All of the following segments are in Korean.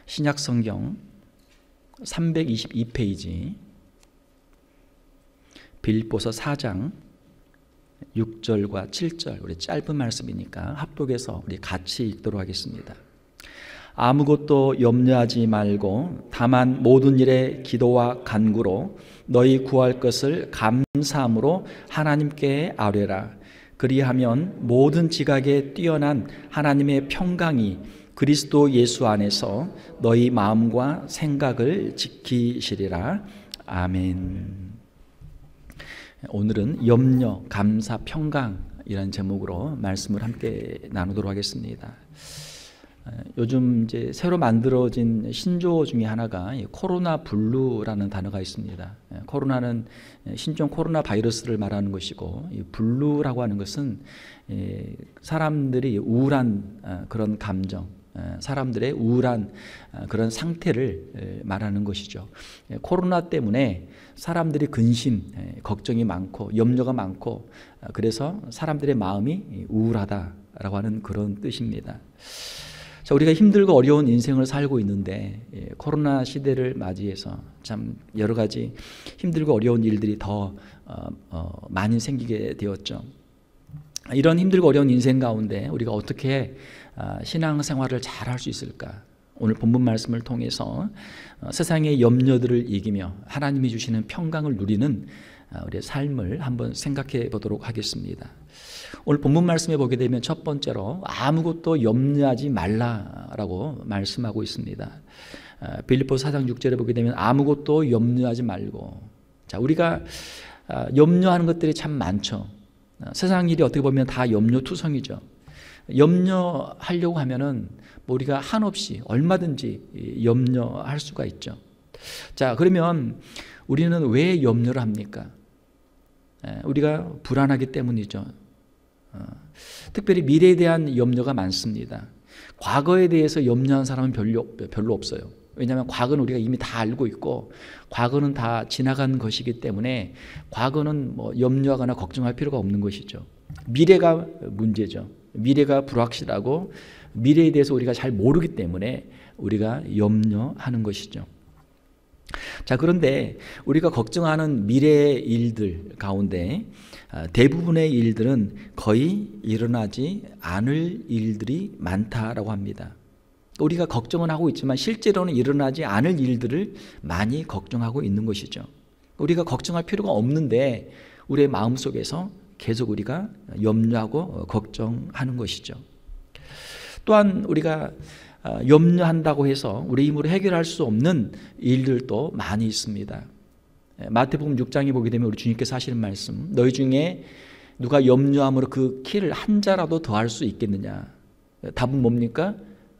신약성경 322페이지 빌립보서 4장 6절과 7절, 우리 짧은 말씀이니까 합독해서 우리 같이 읽도록 하겠습니다. 아무것도 염려하지 말고 다만 모든 일에 기도와 간구로 너희 구할 것을 감사함으로 하나님께 아뢰라. 그리하면 모든 지각에 뛰어난 하나님의 평강이 그리스도 예수 안에서 너희 마음과 생각을 지키시리라. 아멘. 오늘은 염려, 감사, 평강이라는 제목으로 말씀을 함께 나누도록 하겠습니다. 요즘 이제 새로 만들어진 신조어 중에 하나가 코로나 블루라는 단어가 있습니다. 코로나는 신종 코로나 바이러스를 말하는 것이고, 블루라고 하는 것은 사람들이 우울한 그런 감정, 사람들의 우울한 그런 상태를 말하는 것이죠. 코로나 때문에 사람들이 근심, 걱정이 많고 염려가 많고, 그래서 사람들의 마음이 우울하다라고 하는 그런 뜻입니다. 자, 우리가 힘들고 어려운 인생을 살고 있는데 코로나 시대를 맞이해서 참 여러 가지 힘들고 어려운 일들이 더 많이 생기게 되었죠. 이런 힘들고 어려운 인생 가운데 우리가 어떻게 신앙생활을 잘 할 수 있을까? 오늘 본문 말씀을 통해서 세상의 염려들을 이기며 하나님이 주시는 평강을 누리는 우리의 삶을 한번 생각해 보도록 하겠습니다. 오늘 본문 말씀에 보게 되면 첫 번째로 아무것도 염려하지 말라라고 말씀하고 있습니다. 빌립보서 4장 6절에 보게 되면 아무것도 염려하지 말고. 자, 우리가 염려하는 것들이 참 많죠. 세상 일이 어떻게 보면 다 염려투성이죠. 염려하려고 하면은 우리가 한없이 얼마든지 염려할 수가 있죠. 자, 그러면 우리는 왜 염려를 합니까? 우리가 불안하기 때문이죠. 특별히 미래에 대한 염려가 많습니다. 과거에 대해서 염려한 사람은 별로 없어요. 왜냐하면 과거는 우리가 이미 다 알고 있고, 과거는 다 지나간 것이기 때문에 과거는 염려하거나 걱정할 필요가 없는 것이죠. 미래가 문제죠. 미래가 불확실하고 미래에 대해서 우리가 잘 모르기 때문에 우리가 염려하는 것이죠. 자, 그런데 우리가 걱정하는 미래의 일들 가운데 대부분의 일들은 거의 일어나지 않을 일들이 많다라고 합니다. 우리가 걱정은 하고 있지만 실제로는 일어나지 않을 일들을 많이 걱정하고 있는 것이죠. 우리가 걱정할 필요가 없는데 우리의 마음속에서 계속 우리가 염려하고 걱정하는 것이죠. 또한 우리가 염려한다고 해서 우리 힘으로 해결할 수 없는 일들도 많이 있습니다. 마태복음 6장에 보게 되면 우리 주님께서 하시는 말씀, 너희 중에 누가 염려함으로 그 키를 한 자라도 더할 수 있겠느냐? 답은 뭡니까?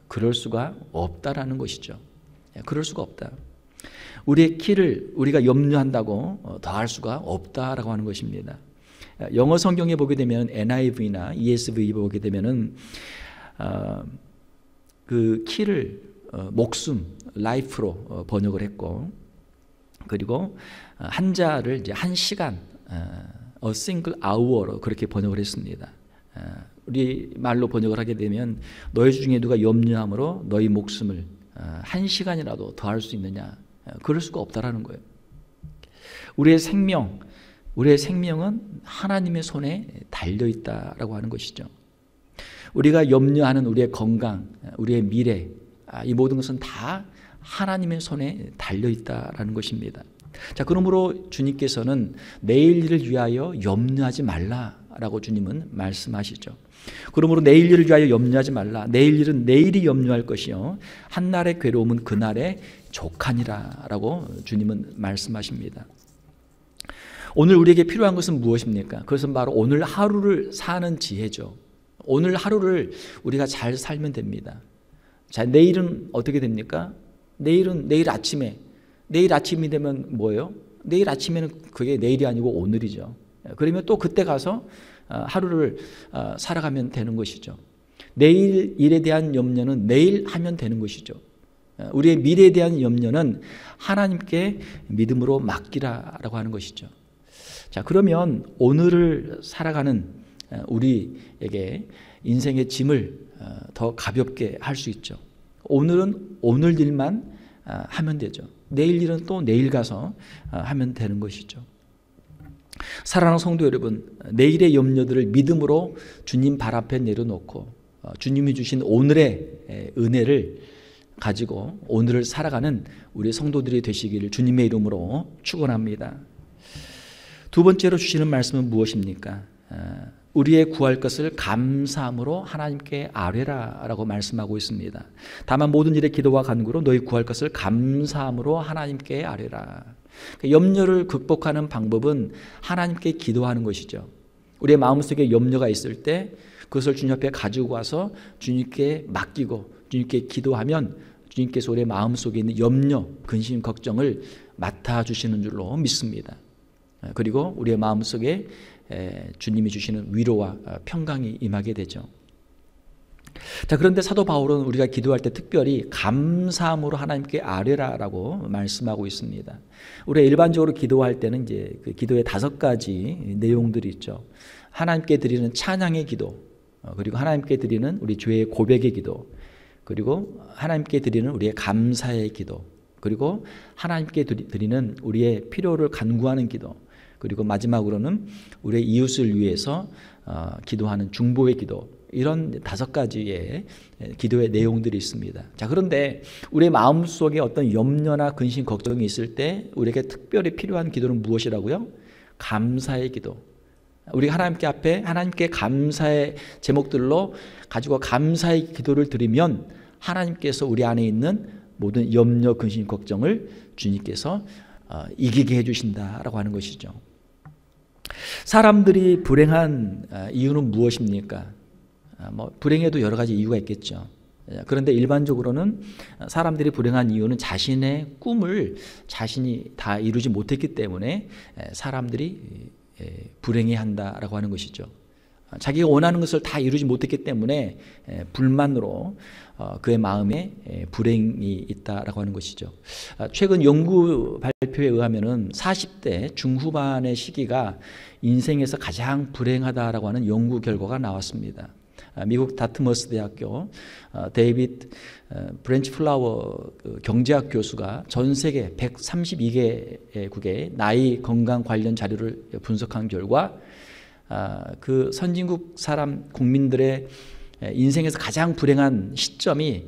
그럴 수가 없다라는 것이죠. 그럴 수가 없다. 우리의 키를 우리가 염려한다고 더할 수가 없다라고 하는 것입니다. 영어 성경에 보게 되면 NIV나 ESV 보게 되면은 그 키를 목숨, life로 번역을 했고, 그리고 한자를 이제 한 시간, a single hour로 그렇게 번역을 했습니다. 우리 말로 번역을 하게 되면 너희 중에 누가 염려함으로 너희 목숨을 한 시간이라도 더할 수 있느냐? 그럴 수가 없다라는 거예요. 우리의 생명은 하나님의 손에 달려 있다라고 하는 것이죠. 우리가 염려하는 우리의 건강, 우리의 미래, 이 모든 것은 다 하나님의 손에 달려 있다라는 것입니다. 자, 그러므로 주님께서는 내일 일을 위하여 염려하지 말라라고 주님은 말씀하시죠. 그러므로 내일 일을 위하여 염려하지 말라. 내일 일은 내일이 염려할 것이요 한날의 괴로움은 그날의 족하니라라고 주님은 말씀하십니다. 오늘 우리에게 필요한 것은 무엇입니까? 그것은 바로 오늘 하루를 사는 지혜죠. 오늘 하루를 우리가 잘 살면 됩니다. 자, 내일은 어떻게 됩니까? 내일 아침이 되면 뭐예요? 내일 아침에는 그게 내일이 아니고 오늘이죠. 그러면 또 그때 가서 하루를 살아가면 되는 것이죠. 내일 일에 대한 염려는 내일 하면 되는 것이죠. 우리의 미래에 대한 염려는 하나님께 믿음으로 맡기라라고 하는 것이죠. 자, 그러면 오늘을 살아가는 우리에게 인생의 짐을 더 가볍게 할 수 있죠. 오늘은 오늘 일만 하면 되죠. 내일 일은 또 내일 가서 하면 되는 것이죠. 사랑하는 성도 여러분, 내일의 염려들을 믿음으로 주님 발 앞에 내려놓고 주님이 주신 오늘의 은혜를 가지고 오늘을 살아가는 우리 성도들이 되시기를 주님의 이름으로 축원합니다. 두 번째로 주시는 말씀은 무엇입니까? 우리의 구할 것을 감사함으로 하나님께 아뢰라 라고 말씀하고 있습니다. 다만 모든 일에 기도와 간구로 너희 구할 것을 감사함으로 하나님께 아뢰라. 염려를 극복하는 방법은 하나님께 기도하는 것이죠. 우리의 마음속에 염려가 있을 때 그것을 주님 앞에 가지고 와서 주님께 맡기고 주님께 기도하면 주님께서 우리의 마음속에 있는 염려, 근심, 걱정을 맡아주시는 줄로 믿습니다. 그리고 우리의 마음속에 주님이 주시는 위로와 평강이 임하게 되죠. 자, 그런데 사도 바울은 우리가 기도할 때 특별히 감사함으로 하나님께 아뢰라라고 말씀하고 있습니다. 우리가 일반적으로 기도할 때는 이제 그 기도의 5가지 내용들이 있죠. 하나님께 드리는 찬양의 기도, 그리고 하나님께 드리는 우리 죄의 고백의 기도, 그리고 하나님께 드리는 우리의 감사의 기도, 그리고 하나님께 드리는 우리의 필요를 간구하는 기도, 그리고 마지막으로는 우리의 이웃을 위해서 기도하는 중보의 기도, 이런 5가지의 기도의 내용들이 있습니다. 자, 그런데 우리의 마음속에 어떤 염려나 근심, 걱정이 있을 때 우리에게 특별히 필요한 기도는 무엇이라고요? 감사의 기도. 우리가 하나님께 앞에 하나님께 감사의 제목들로 가지고 감사의 기도를 드리면 하나님께서 우리 안에 있는 모든 염려, 근심, 걱정을 주님께서 이기게 해주신다라고 하는 것이죠. 사람들이 불행한 이유는 무엇입니까? 불행에도 여러 가지 이유가 있겠죠. 그런데 일반적으로는 사람들이 불행한 이유는 자신의 꿈을 자신이 다 이루지 못했기 때문에 사람들이 불행해한다라고 하는 것이죠. 자기가 원하는 것을 다 이루지 못했기 때문에 불만으로 그의 마음에 불행이 있다라고 하는 것이죠. 최근 연구 발표에 의하면은 40대 중후반의 시기가 인생에서 가장 불행하다라고 하는 연구 결과가 나왔습니다. 미국 다트머스 대학교 데이빗 브랜치 플라워 경제학 교수가 전 세계 132개국의 나이 건강 관련 자료를 분석한 결과 그 선진국 사람 국민들의 인생에서 가장 불행한 시점이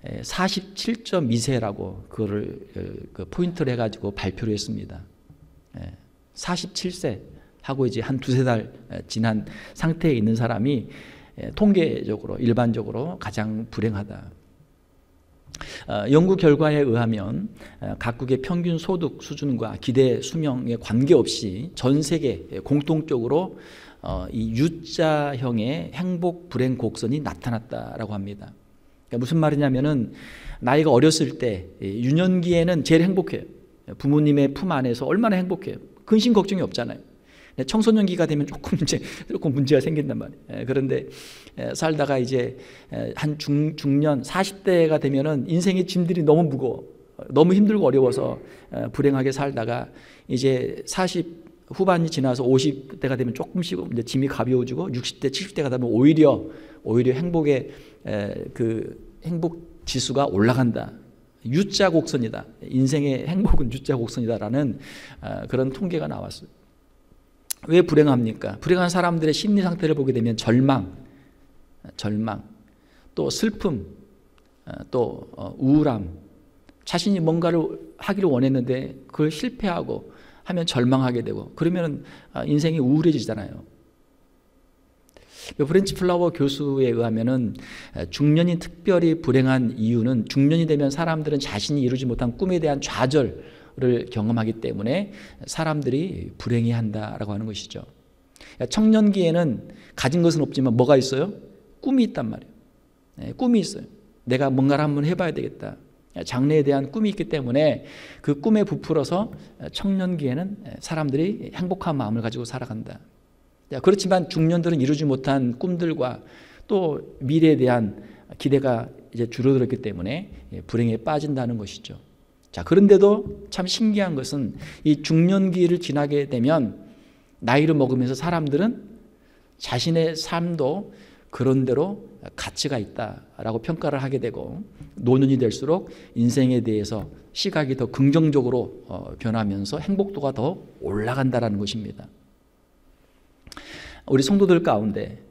47.2세라고 그거를 포인트를 해가지고 발표를 했습니다. 47세 하고 이제 한 두세 달 지난 상태에 있는 사람이 통계적으로 일반적으로 가장 불행하다. 연구 결과에 의하면 각국의 평균 소득 수준과 기대 수명에 관계없이 전 세계 공통적으로 이 U자형의 행복 불행 곡선이 나타났다라고 합니다. 그러니까 무슨 말이냐면은 나이가 어렸을 때 유년기에는 제일 행복해요. 부모님의 품 안에서 얼마나 행복해요. 근심 걱정이 없잖아요. 청소년기가 되면 조금 문제가 생긴단 말이에요. 그런데 살다가 이제 한 중년 40대가 되면은 인생의 짐들이 너무 무거워, 너무 힘들고 어려워서 불행하게 살다가 이제 40 후반이 지나서 50대가 되면 조금씩 이제 짐이 가벼워지고 60대, 70대가 되면 오히려 행복의 그 행복 지수가 올라간다. U자 곡선이다. 인생의 행복은 U자 곡선이다라는 그런 통계가 나왔어요. 왜 불행합니까? 불행한 사람들의 심리 상태를 보게 되면 절망, 또 슬픔, 또 우울함, 자신이 뭔가를 하기를 원했는데 그걸 실패하고 하면 절망하게 되고 그러면 인생이 우울해지잖아요. 브랜치 플라워 교수에 의하면은 중년이 특별히 불행한 이유는 중년이 되면 사람들은 자신이 이루지 못한 꿈에 대한 좌절을 경험하기 때문에 사람들이 불행해한다라고 하는 것이죠. 청년기에는 가진 것은 없지만 뭐가 있어요? 꿈이 있단 말이에요. 꿈이 있어요. 내가 뭔가를 한번 해봐야 되겠다. 장래에 대한 꿈이 있기 때문에 그 꿈에 부풀어서 청년기에는 사람들이 행복한 마음을 가지고 살아간다. 그렇지만 중년들은 이루지 못한 꿈들과 또 미래에 대한 기대가 이제 줄어들었기 때문에 불행에 빠진다는 것이죠. 자, 그런데도 참 신기한 것은 이 중년기를 지나게 되면 나이를 먹으면서 사람들은 자신의 삶도 그런 대로 가치가 있다라고 평가를 하게 되고, 노년이 될수록 인생에 대해서 시각이 더 긍정적으로 변하면서 행복도가 더 올라간다라는 것입니다. 우리 성도들 가운데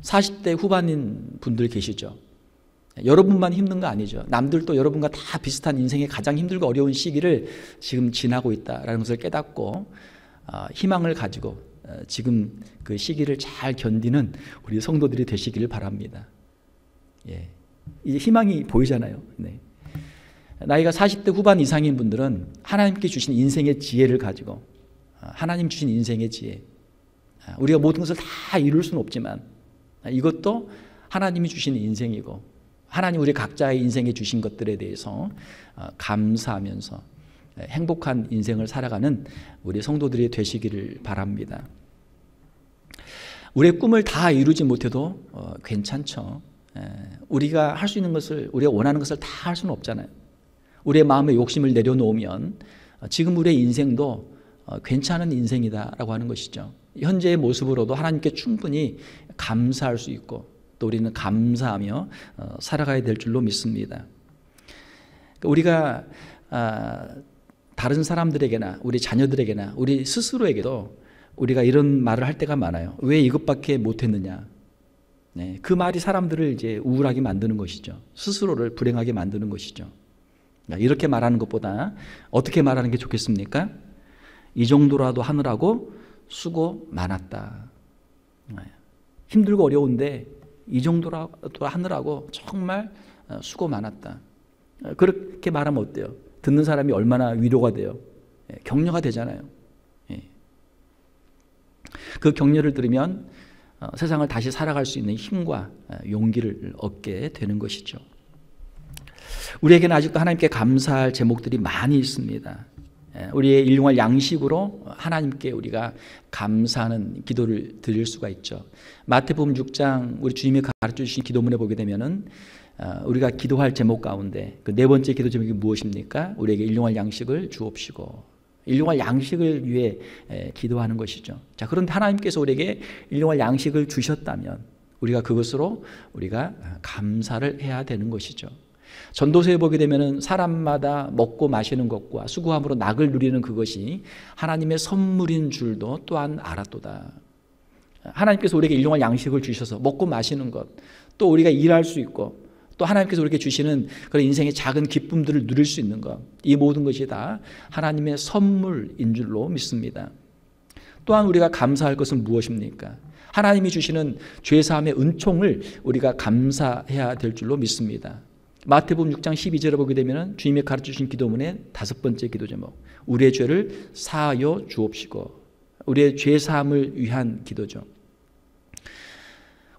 40대 후반인 분들 계시죠? 여러분만 힘든 거 아니죠. 남들도 여러분과 다 비슷한 인생의 가장 힘들고 어려운 시기를 지금 지나고 있다라는 것을 깨닫고 희망을 가지고 지금 그 시기를 잘 견디는 우리 성도들이 되시기를 바랍니다. 예. 이제 희망이 보이잖아요. 네. 나이가 40대 후반 이상인 분들은 하나님께 주신 인생의 지혜를 가지고, 하나님 주신 인생의 지혜, 우리가 모든 것을 다 이룰 수는 없지만 이것도 하나님이 주신 인생이고, 하나님 우리 각자의 인생에 주신 것들에 대해서 감사하면서 행복한 인생을 살아가는 우리 성도들이 되시기를 바랍니다. 우리의 꿈을 다 이루지 못해도 괜찮죠. 우리가 할 수 있는 것을, 우리가 원하는 것을 다 할 수는 없잖아요. 우리의 마음의 욕심을 내려놓으면 지금 우리의 인생도 괜찮은 인생이다라고 하는 것이죠. 현재의 모습으로도 하나님께 충분히 감사할 수 있고, 또 우리는 감사하며 살아가야 될 줄로 믿습니다. 우리가 다른 사람들에게나 우리 자녀들에게나 우리 스스로에게도 우리가 이런 말을 할 때가 많아요. 왜 이것밖에 못했느냐. 네, 그 말이 사람들을 이제 우울하게 만드는 것이죠. 스스로를 불행하게 만드는 것이죠. 이렇게 말하는 것보다 어떻게 말하는 게 좋겠습니까? 이 정도라도 하느라고 수고 많았다. 힘들고 어려운데 이 정도라도 하느라고 정말 수고 많았다. 그렇게 말하면 어때요? 듣는 사람이 얼마나 위로가 돼요? 격려가 되잖아요. 그 격려를 들으면 세상을 다시 살아갈 수 있는 힘과 용기를 얻게 되는 것이죠. 우리에게는 아직도 하나님께 감사할 제목들이 많이 있습니다. 우리의 일용할 양식으로 하나님께 우리가 감사하는 기도를 드릴 수가 있죠. 마태복음 6장 우리 주님이 가르쳐 주신 기도문에 보게 되면은 우리가 기도할 제목 가운데 그 네 번째 기도 제목이 무엇입니까? 우리에게 일용할 양식을 주옵시고, 일용할 양식을 위해 기도하는 것이죠. 자, 그런데 하나님께서 우리에게 일용할 양식을 주셨다면 우리가 그것으로 우리가 감사를 해야 되는 것이죠. 전도서에 보게 되면은 사람마다 먹고 마시는 것과 수고함으로 낙을 누리는 그것이 하나님의 선물인 줄도 또한 알았도다. 하나님께서 우리에게 일용할 양식을 주셔서 먹고 마시는 것, 또 우리가 일할 수 있고, 또 하나님께서 우리에게 주시는 그런 인생의 작은 기쁨들을 누릴 수 있는 것, 이 모든 것이 다 하나님의 선물인 줄로 믿습니다. 또한 우리가 감사할 것은 무엇입니까? 하나님이 주시는 죄사함의 은총을 우리가 감사해야 될 줄로 믿습니다. 마태복음 6장 12절에 보게 되면 주님이 가르쳐주신 기도문의 다섯 번째 기도 제목, 우리의 죄를 사하여 주옵시고, 우리의 죄사함을 위한 기도죠.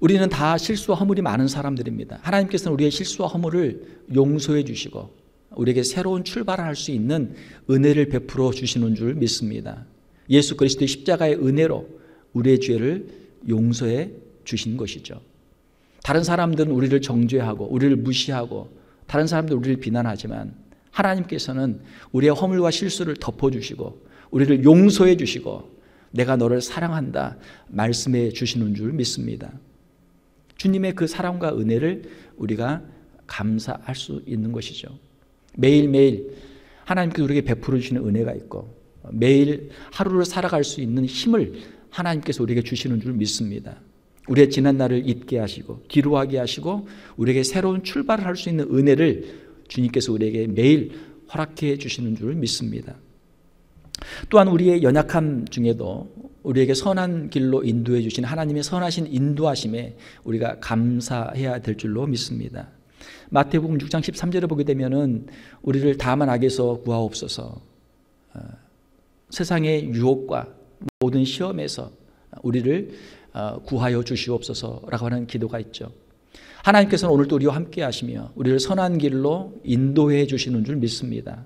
우리는 다 실수와 허물이 많은 사람들입니다. 하나님께서는 우리의 실수와 허물을 용서해 주시고 우리에게 새로운 출발을 할 수 있는 은혜를 베풀어 주시는 줄 믿습니다. 예수 그리스도의 십자가의 은혜로 우리의 죄를 용서해 주신 것이죠. 다른 사람들은 우리를 정죄하고 우리를 무시하고 다른 사람들 우리를 비난하지만 하나님께서는 우리의 허물과 실수를 덮어주시고 우리를 용서해 주시고 내가 너를 사랑한다 말씀해 주시는 줄 믿습니다. 주님의 그 사랑과 은혜를 우리가 감사할 수 있는 것이죠. 매일매일 하나님께서 우리에게 베풀어 주시는 은혜가 있고 매일 하루를 살아갈 수 있는 힘을 하나님께서 우리에게 주시는 줄 믿습니다. 우리의 지난 날을 잊게 하시고 기로하게 하시고 우리에게 새로운 출발을 할 수 있는 은혜를 주님께서 우리에게 매일 허락해 주시는 줄 믿습니다. 또한 우리의 연약함 중에도 우리에게 선한 길로 인도해 주신 하나님의 선하신 인도하심에 우리가 감사해야 될 줄로 믿습니다. 마태복음 6장 13절에 보게 되면은 우리를 다만 악에서 구하옵소서, 세상의 유혹과 모든 시험에서 우리를 구하여 주시옵소서라고 하는 기도가 있죠. 하나님께서는 오늘도 우리와 함께 하시며 우리를 선한 길로 인도해 주시는 줄 믿습니다.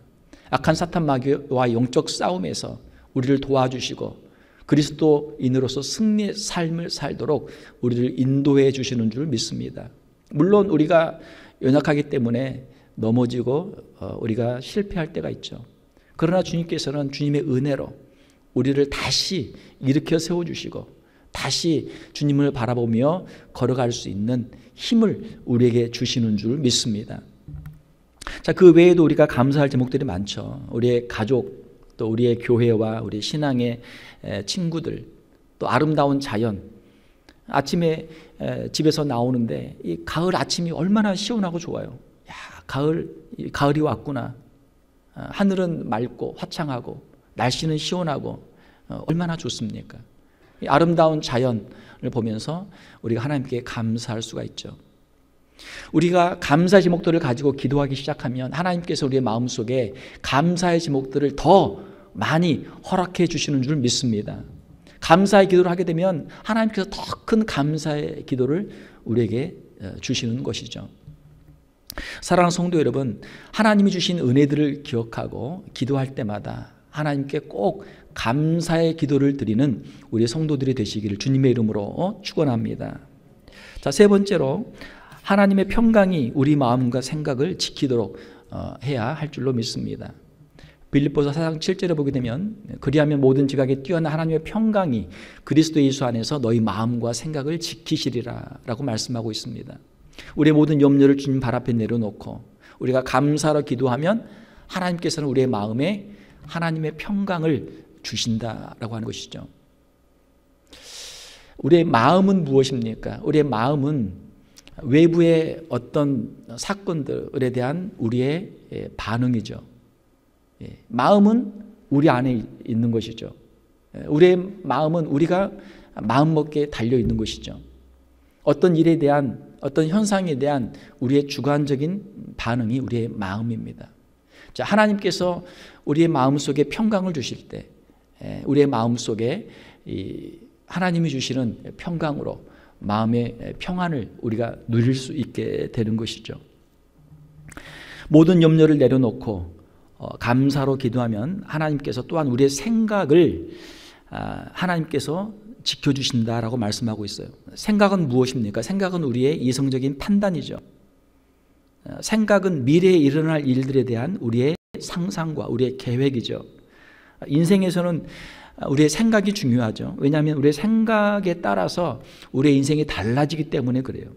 악한 사탄 마귀와 영적 싸움에서 우리를 도와주시고 그리스도인으로서 승리의 삶을 살도록 우리를 인도해 주시는 줄 믿습니다. 물론 우리가 연약하기 때문에 넘어지고 우리가 실패할 때가 있죠. 그러나 주님께서는 주님의 은혜로 우리를 다시 일으켜 세워주시고 다시 주님을 바라보며 걸어갈 수 있는 힘을 우리에게 주시는 줄 믿습니다. 자, 그 외에도 우리가 감사할 제목들이 많죠. 우리의 가족, 또 우리의 교회와 우리 신앙의 친구들, 또 아름다운 자연. 아침에 집에서 나오는데 이 가을 아침이 얼마나 시원하고 좋아요. 야, 가을이 왔구나. 하늘은 맑고 화창하고 날씨는 시원하고 얼마나 좋습니까? 이 아름다운 자연을 보면서 우리가 하나님께 감사할 수가 있죠. 우리가 감사의 제목들을 가지고 기도하기 시작하면 하나님께서 우리의 마음속에 감사의 제목들을 더 많이 허락해 주시는 줄 믿습니다. 감사의 기도를 하게 되면 하나님께서 더 큰 감사의 기도를 우리에게 주시는 것이죠. 사랑하는 성도 여러분, 하나님이 주신 은혜들을 기억하고 기도할 때마다 하나님께 꼭 감사의 기도를 드리는 우리 성도들이 되시기를 주님의 이름으로 축원합니다. 자, 세 번째로 하나님의 평강이 우리 마음과 생각을 지키도록 해야 할 줄로 믿습니다. 빌립보서 4장 7절에 보게 되면 그리하면 모든 지각에 뛰어난 하나님의 평강이 그리스도 예수 안에서 너희 마음과 생각을 지키시리라 라고 말씀하고 있습니다. 우리의 모든 염려를 주님 발 앞에 내려놓고 우리가 감사로 기도하면 하나님께서는 우리의 마음에 하나님의 평강을 주신다라고 하는 것이죠. 우리의 마음은 무엇입니까? 우리의 마음은 외부의 어떤 사건들에 대한 우리의 반응이죠. 마음은 우리 안에 있는 것이죠. 우리의 마음은 우리가 마음먹기에 달려 있는 것이죠. 어떤 일에 대한 어떤 현상에 대한 우리의 주관적인 반응이 우리의 마음입니다. 자, 하나님께서 우리의 마음속에 평강을 주실 때 우리의 마음속에 하나님이 주시는 평강으로 마음의 평안을 우리가 누릴 수 있게 되는 것이죠. 모든 염려를 내려놓고 감사로 기도하면 하나님께서 또한 우리의 생각을 하나님께서 지켜주신다라고 말씀하고 있어요. 생각은 무엇입니까? 생각은 우리의 이성적인 판단이죠. 생각은 미래에 일어날 일들에 대한 우리의 상상과 우리의 계획이죠. 인생에서는 우리의 생각이 중요하죠. 왜냐하면 우리의 생각에 따라서 우리의 인생이 달라지기 때문에 그래요.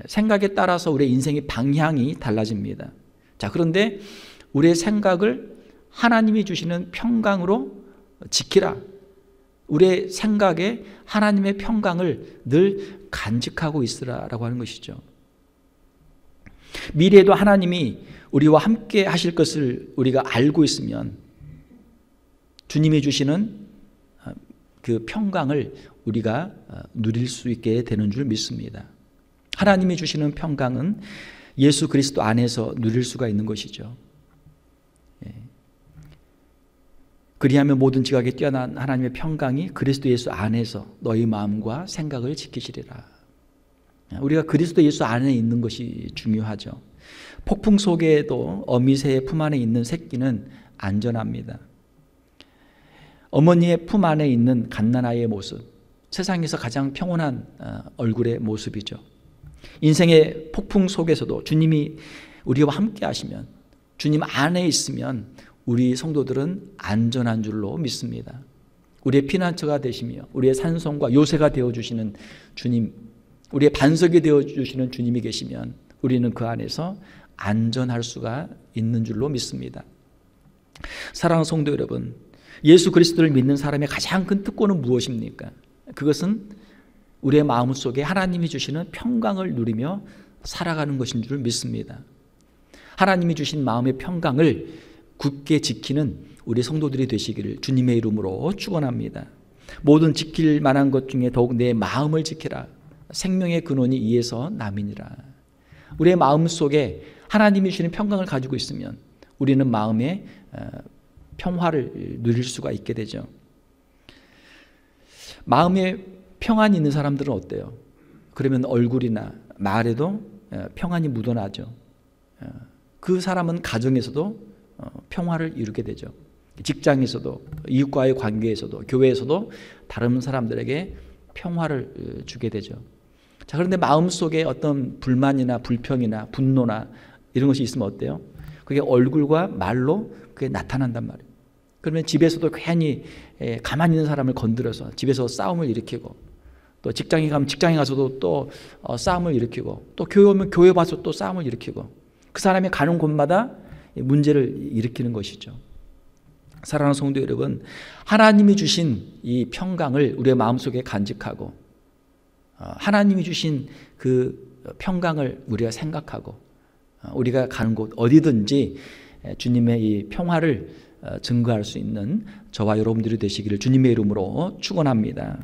생각에 따라서 우리의 인생의 방향이 달라집니다. 자, 그런데 우리의 생각을 하나님이 주시는 평강으로 지키라. 우리의 생각에 하나님의 평강을 늘 간직하고 있으라라고 하는 것이죠. 미래에도 하나님이 우리와 함께 하실 것을 우리가 알고 있으면 주님이 주시는 그 평강을 우리가 누릴 수 있게 되는 줄 믿습니다. 하나님이 주시는 평강은 예수 그리스도 안에서 누릴 수가 있는 것이죠. 그리하면 모든 지각에 뛰어난 하나님의 평강이 그리스도 예수 안에서 너희 마음과 생각을 지키시리라. 우리가 그리스도 예수 안에 있는 것이 중요하죠. 폭풍 속에도 어미새의 품 안에 있는 새끼는 안전합니다. 어머니의 품 안에 있는 갓난아이의 모습, 세상에서 가장 평온한 얼굴의 모습이죠. 인생의 폭풍 속에서도 주님이 우리와 함께 하시면, 주님 안에 있으면 우리 성도들은 안전한 줄로 믿습니다. 우리의 피난처가 되시며 우리의 산성과 요새가 되어주시는 주님, 우리의 반석이 되어주시는 주님이 계시면 우리는 그 안에서 안전할 수가 있는 줄로 믿습니다. 사랑하는 성도 여러분, 예수 그리스도를 믿는 사람의 가장 큰 특권은 무엇입니까? 그것은 우리의 마음속에 하나님이 주시는 평강을 누리며 살아가는 것인 줄 믿습니다. 하나님이 주신 마음의 평강을 굳게 지키는 우리 성도들이 되시기를 주님의 이름으로 축원합니다. 모든 지킬 만한 것 중에 더욱 내 마음을 지키라. 생명의 근원이 이에서 남이니라. 우리의 마음속에 하나님이 주시는 평강을 가지고 있으면 우리는 마음의 평화를 누릴 수가 있게 되죠. 마음에 평안이 있는 사람들은 어때요? 그러면 얼굴이나 말에도 평안이 묻어나죠. 그 사람은 가정에서도 평화를 이루게 되죠. 직장에서도, 이웃과의 관계에서도, 교회에서도 다른 사람들에게 평화를 주게 되죠. 자, 그런데 마음속에 어떤 불만이나 불평이나 분노나 이런 것이 있으면 어때요? 그게 얼굴과 말로 그게 나타난단 말이에요. 그러면 집에서도 괜히 가만히 있는 사람을 건드려서 집에서 싸움을 일으키고 또 직장에 가면 직장에 가서도 또 싸움을 일으키고, 또 교회 오면 교회 와서 또 싸움을 일으키고, 그 사람이 가는 곳마다 문제를 일으키는 것이죠. 사랑하는 성도 여러분, 하나님이 주신 이 평강을 우리의 마음속에 간직하고, 하나님이 주신 그 평강을 우리가 생각하고, 우리가 가는 곳 어디든지 주님의 이 평화를 증거할 수 있는 저와 여러분들이 되시기를 주님의 이름으로 축원합니다.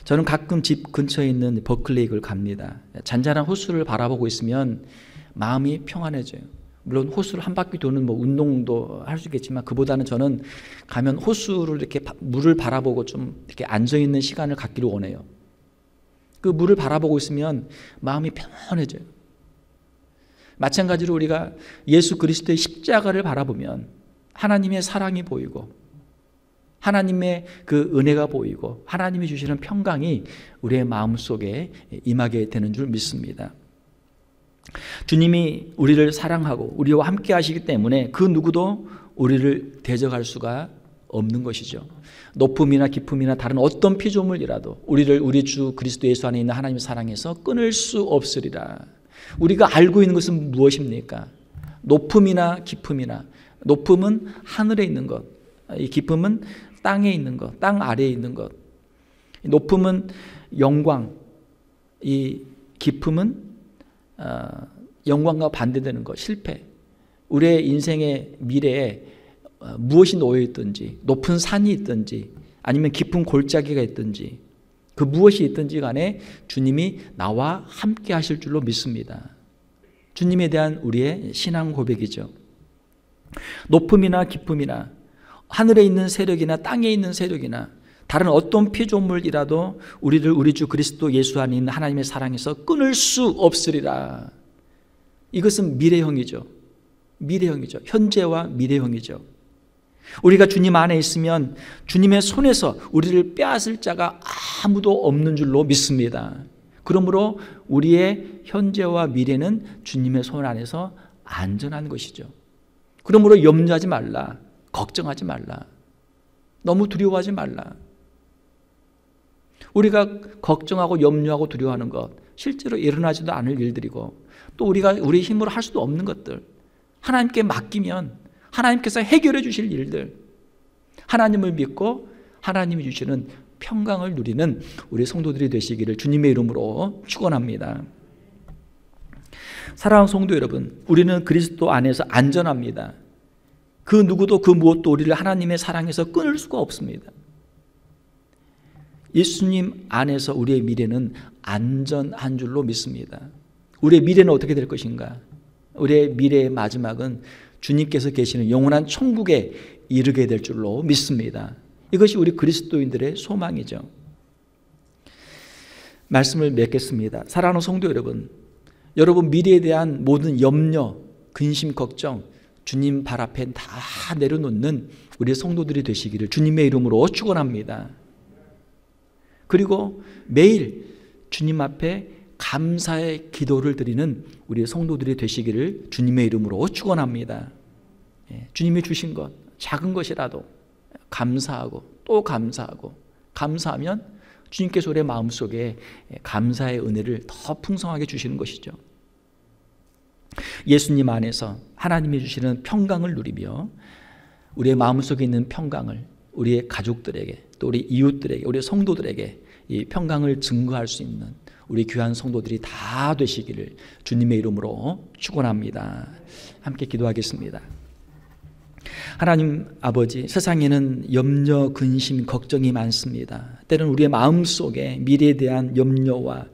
저는 가끔 집 근처에 있는 버클레이크를 갑니다. 잔잔한 호수를 바라보고 있으면 마음이 평안해져요. 물론 호수를 한 바퀴 도는 운동도 할 수 있겠지만, 그보다는 저는 가면 호수를 이렇게 물을 바라보고 좀 이렇게 앉아 있는 시간을 갖기를 원해요. 그 물을 바라보고 있으면 마음이 편안해져요. 마찬가지로 우리가 예수 그리스도의 십자가를 바라보면 하나님의 사랑이 보이고, 하나님의 그 은혜가 보이고, 하나님이 주시는 평강이 우리의 마음속에 임하게 되는 줄 믿습니다. 주님이 우리를 사랑하고 우리와 함께 하시기 때문에 그 누구도 우리를 대적할 수가 없는 것이죠. 높음이나 깊음이나 다른 어떤 피조물이라도 우리를 우리 주 그리스도 예수 안에 있는 하나님의 사랑에서 끊을 수 없으리라. 우리가 알고 있는 것은 무엇입니까? 높음이나 깊음이나, 높음은 하늘에 있는 것, 이 깊음은 땅에 있는 것, 땅 아래에 있는 것. 높음은 영광, 이 깊음은 영광과 반대되는 것, 실패. 우리의 인생의 미래에 무엇이 놓여 있든지, 높은 산이 있든지 아니면 깊은 골짜기가 있든지, 그 무엇이 있든지 간에 주님이 나와 함께 하실 줄로 믿습니다. 주님에 대한 우리의 신앙 고백이죠. 높음이나 깊음이나 하늘에 있는 세력이나 땅에 있는 세력이나 다른 어떤 피조물이라도 우리를 우리 주 그리스도 예수 안에 있는 하나님의 사랑에서 끊을 수 없으리라. 이것은 미래형이죠. 미래형이죠. 현재와 미래형이죠. 우리가 주님 안에 있으면 주님의 손에서 우리를 빼앗을 자가 아무도 없는 줄로 믿습니다. 그러므로 우리의 현재와 미래는 주님의 손 안에서 안전한 것이죠. 그러므로 염려하지 말라. 걱정하지 말라. 너무 두려워하지 말라. 우리가 걱정하고 염려하고 두려워하는 것, 실제로 일어나지도 않을 일들이고, 또 우리가 우리 힘으로 할 수도 없는 것들, 하나님께 맡기면 하나님께서 해결해 주실 일들, 하나님을 믿고 하나님이 주시는 평강을 누리는 우리 성도들이 되시기를 주님의 이름으로 축원합니다. 사랑하는 성도 여러분, 우리는 그리스도 안에서 안전합니다. 그 누구도 그 무엇도 우리를 하나님의 사랑에서 끊을 수가 없습니다. 예수님 안에서 우리의 미래는 안전한 줄로 믿습니다. 우리의 미래는 어떻게 될 것인가? 우리의 미래의 마지막은 주님께서 계시는 영원한 천국에 이르게 될 줄로 믿습니다. 이것이 우리 그리스도인들의 소망이죠. 말씀을 맺겠습니다. 사랑하는 성도 여러분, 여러분 미래에 대한 모든 염려, 근심, 걱정 주님 발 앞에 다 내려놓는 우리 성도들이 되시기를 주님의 이름으로 축원합니다. 그리고 매일 주님 앞에 감사의 기도를 드리는 우리 성도들이 되시기를 주님의 이름으로 축원합니다. 주님이 주신 것, 작은 것이라도 감사하고 또 감사하고, 감사하면 주님께서 우리의 마음속에 감사의 은혜를 더 풍성하게 주시는 것이죠. 예수님 안에서 하나님이 주시는 평강을 누리며 우리의 마음속에 있는 평강을 우리의 가족들에게, 또 우리 이웃들에게, 우리 성도들에게 이 평강을 증거할 수 있는 우리 귀한 성도들이 다 되시기를 주님의 이름으로 축원합니다. 함께 기도하겠습니다. 하나님 아버지, 세상에는 염려, 근심, 걱정이 많습니다. 때로는 우리의 마음속에 미래에 대한 염려와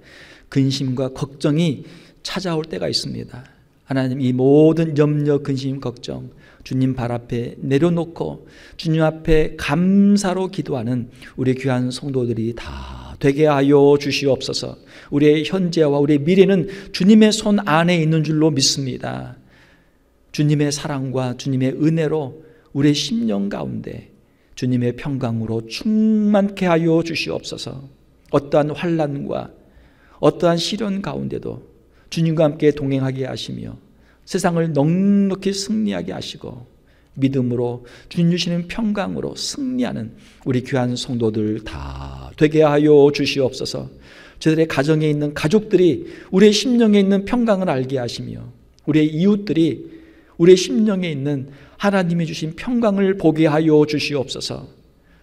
근심과 걱정이 찾아올 때가 있습니다. 하나님, 이 모든 염려, 근심, 걱정 주님 발 앞에 내려놓고 주님 앞에 감사로 기도하는 우리 귀한 성도들이 다 되게 하여 주시옵소서. 우리의 현재와 우리의 미래는 주님의 손 안에 있는 줄로 믿습니다. 주님의 사랑과 주님의 은혜로 우리의 심령 가운데 주님의 평강으로 충만케 하여 주시옵소서. 어떠한 환난과 어떠한 시련 가운데도 주님과 함께 동행하게 하시며 세상을 넉넉히 승리하게 하시고 믿음으로 주님 주시는 평강으로 승리하는 우리 귀한 성도들 다 되게 하여 주시옵소서. 저들의 가정에 있는 가족들이 우리의 심령에 있는 평강을 알게 하시며 우리의 이웃들이 우리의 심령에 있는 하나님이 주신 평강을 보게 하여 주시옵소서.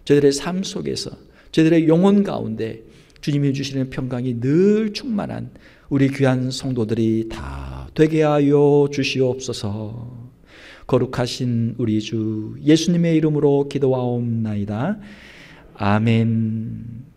저들의 삶 속에서 저들의 영혼 가운데 주님이 주시는 평강이 늘 충만한 우리 귀한 성도들이 다 되게 하여 주시옵소서. 거룩하신 우리 주 예수님의 이름으로 기도하옵나이다. 아멘.